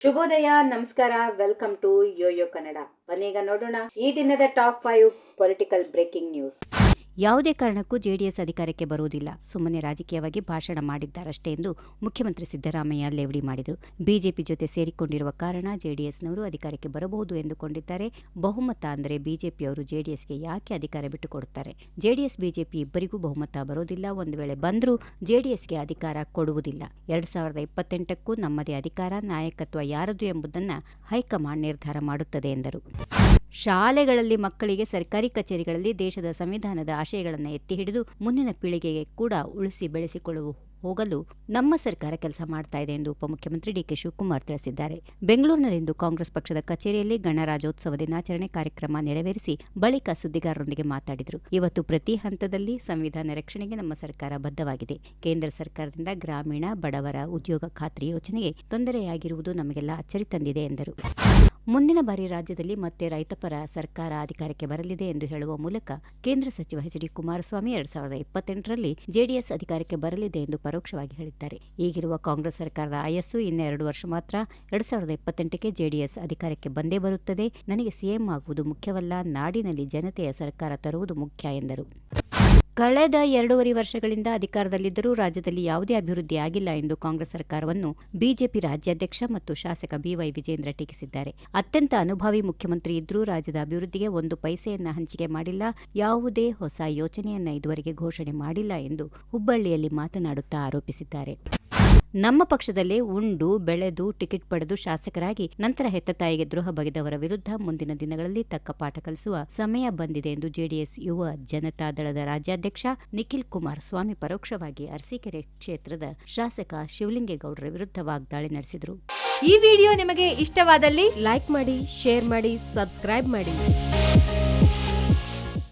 ಶುಭೋದಯ, ನಮಸ್ಕಾರ, welcome to Yoyo Kannada. ಬನ್ನೀಗ ನೋಡೋಣ ಈ ದಿನದ ಟಾಪ್ 5 ಪೊಲಿಟಿಕಲ್ ಬ್ರೇಕಿಂಗ್ ನ್ಯೂಸ್. ಯಾವುದೇ ಕಾರಣಕ್ಕೂ ಜೆಡಿಎಸ್ ಅಧಿಕಾರಕ್ಕೆ ಬರುವುದಿಲ್ಲ, ಸುಮ್ಮನೆ ರಾಜಕೀಯವಾಗಿ ಭಾಷಣ ಮಾಡಿದ್ದಾರಷ್ಟೇ ಎಂದು ಮುಖ್ಯಮಂತ್ರಿ ಸಿದ್ದರಾಮಯ್ಯ ಲೇವಡಿ ಮಾಡಿದರು. ಬಿಜೆಪಿ ಜೊತೆ ಸೇರಿಕೊಂಡಿರುವ ಕಾರಣ ಜೆಡಿಎಸ್ನವರು ಅಧಿಕಾರಕ್ಕೆ ಬರಬಹುದು ಎಂದುಕೊಂಡಿದ್ದಾರೆ. ಬಹುಮತ ಅಂದರೆ ಬಿಜೆಪಿಯವರು ಜೆಡಿಎಸ್ಗೆ ಯಾಕೆ ಅಧಿಕಾರ ಬಿಟ್ಟುಕೊಡುತ್ತಾರೆ? ಜೆಡಿಎಸ್ ಬಿಜೆಪಿ ಇಬ್ಬರಿಗೂ ಬಹುಮತ ಬರೋದಿಲ್ಲ. ಒಂದು ವೇಳೆ ಬಂದರೂ ಜೆಡಿಎಸ್ಗೆ ಅಧಿಕಾರ ಕೊಡುವುದಿಲ್ಲ. 2028ಕ್ಕೂ ನಮ್ಮದೇ ಅಧಿಕಾರ, ನಾಯಕತ್ವ ಯಾರದು ಎಂಬುದನ್ನು ಹೈಕಮಾಂಡ್ ನಿರ್ಧಾರ ಮಾಡುತ್ತದೆ ಎಂದರು. ಶಾಲೆಗಳಲ್ಲಿ ಮಕ್ಕಳಿಗೆ ಸರ್ಕಾರಿ ಕಚೇರಿಗಳಲ್ಲಿ ದೇಶದ ಸಂವಿಧಾನದ ಆಶಯಗಳನ್ನು ಎತ್ತಿ ಹಿಡಿದು ಮುಂದಿನ ಪೀಳಿಗೆಗೆ ಕೂಡ ಉಳಿಸಿ ಬೆಳೆಸಿಕೊಳ್ಳುವ ಹೋಗಲು ನಮ್ಮ ಸರ್ಕಾರ ಕೆಲಸ ಮಾಡ್ತಾ ಇದೆ ಎಂದು ಉಪಮುಖ್ಯಮಂತ್ರಿ ಡಿಕೆ ಶಿವಕುಮಾರ್ ತಿಳಿಸಿದ್ದಾರೆ. ಬೆಂಗಳೂರಿನಲ್ಲಿಂದು ಕಾಂಗ್ರೆಸ್ ಪಕ್ಷದ ಕಚೇರಿಯಲ್ಲಿ ಗಣರಾಜ್ಯೋತ್ಸವ ದಿನಾಚರಣೆ ಕಾರ್ಯಕ್ರಮ ನೆರವೇರಿಸಿ ಬಳಿಕ ಸುದ್ದಿಗಾರರೊಂದಿಗೆ ಮಾತನಾಡಿದರು. ಇವತ್ತು ಪ್ರತಿ ಹಂತದಲ್ಲಿ ಸಂವಿಧಾನ ರಕ್ಷಣೆಗೆ ನಮ್ಮ ಸರ್ಕಾರ ಬದ್ಧವಾಗಿದೆ. ಕೇಂದ್ರ ಸರ್ಕಾರದಿಂದ ಗ್ರಾಮೀಣ ಬಡವರ ಉದ್ಯೋಗ ಖಾತ್ರಿ ಯೋಜನೆಗೆ ತೊಂದರೆಯಾಗಿರುವುದು ನಮಗೆಲ್ಲ ಅಚ್ಚರಿ ತಂದಿದೆ ಎಂದರು. ಮುಂದಿನ ಬಾರಿ ರಾಜ್ಯದಲ್ಲಿ ಮತ್ತೆ ರೈತಪರ ಸರ್ಕಾರ ಅಧಿಕಾರಕ್ಕೆ ಬರಲಿದೆ ಎಂದು ಹೇಳುವ ಮೂಲಕ ಕೇಂದ್ರ ಸಚಿವ ಎಚ್ ಡಿ ಕುಮಾರಸ್ವಾಮಿ 2028ರಲ್ಲಿ ಜೆಡಿಎಸ್ ಅಧಿಕಾರಕ್ಕೆ ಬರಲಿದೆ ಎಂದು ಪರೋಕ್ಷವಾಗಿ ಹೇಳಿದ್ದಾರೆ. ಈಗಿರುವ ಕಾಂಗ್ರೆಸ್ ಸರ್ಕಾರದ ಆಯಸ್ಸು ಇನ್ನು 2 ವರ್ಷ ಮಾತ್ರ. 2028ಕ್ಕೆ ಜೆಡಿಎಸ್ ಅಧಿಕಾರಕ್ಕೆ ಬಂದೇ ಬರುತ್ತದೆ. ನನಗೆ ಸಿಎಂ ಆಗುವುದು ಮುಖ್ಯವಲ್ಲ, ನಾಡಿನಲ್ಲಿ ಜನತೆಯ ಸರ್ಕಾರ ತರುವುದು ಮುಖ್ಯ ಎಂದರು. ಕಳೆದ 2.5 ವರ್ಷಗಳಿಂದ ಅಧಿಕಾರದಲ್ಲಿದ್ದರೂ ರಾಜ್ಯದಲ್ಲಿ ಯಾವುದೇ ಅಭಿವೃದ್ಧಿ ಆಗಿಲ್ಲ ಎಂದು ಕಾಂಗ್ರೆಸ್ ಸರ್ಕಾರವನ್ನು ಬಿಜೆಪಿ ರಾಜ್ಯಾಧ್ಯಕ್ಷ ಮತ್ತು ಶಾಸಕ ಬಿವೈ ವಿಜೇಂದ್ರ ಟೀಕಿಸಿದ್ದಾರೆ. ಅತ್ಯಂತ ಅನುಭವಿ ಮುಖ್ಯಮಂತ್ರಿ ಇದ್ರೂ ರಾಜ್ಯದ ಅಭಿವೃದ್ಧಿಗೆ 1 ಪೈಸೆಯನ್ನ ಹಂಚಿಕೆ ಮಾಡಿಲ್ಲ, ಯಾವುದೇ ಹೊಸ ಯೋಜನೆಯನ್ನ ಇದುವರೆಗೆ ಘೋಷಣೆ ಮಾಡಿಲ್ಲ ಎಂದು ಹುಬ್ಬಳ್ಳಿಯಲ್ಲಿ ಮಾತನಾಡುತ್ತಾ ಆರೋಪಿಸಿದ್ದಾರೆ. ನಮ್ಮ ಪಕ್ಷದಲ್ಲೇ ಉಂಡು ಬೆಳೆದು ಟಿಕೆಟ್ ಪಡೆದು ಶಾಸಕರಾಗಿ ನಂತರ ಹೆತ್ತ ತಾಯಿಗೆ ದ್ರೋಹ ಬಗೆದವರ ವಿರುದ್ಧ ಮುಂದಿನ ದಿನಗಳಲ್ಲಿ ತಕ್ಕ ಪಾಠ ಕಲಿಸುವ ಸಮಯ ಬಂದಿದೆ ಎಂದು ಜೆಡಿಎಸ್ ಯುವ ಜನತಾ ದಳದ ರಾಜ್ಯಾಧ್ಯಕ್ಷ ನಿಖಿಲ್ ಕುಮಾರಸ್ವಾಮಿ ಪರೋಕ್ಷವಾಗಿ ಅರಸೀಕೆರೆ ಕ್ಷೇತ್ರದ ಶಾಸಕ ಶಿವಲಿಂಗೇಗೌಡರ ವಿರುದ್ಧ ವಾಗ್ದಾಳಿ ನಡೆಸಿದರು. ಈ ವಿಡಿಯೋ ನಿಮಗೆ ಇಷ್ಟವಾದಲ್ಲಿ ಲೈಕ್ ಮಾಡಿ, ಶೇರ್ ಮಾಡಿ, ಸಬ್ಸ್ಕ್ರೈಬ್ ಮಾಡಿ.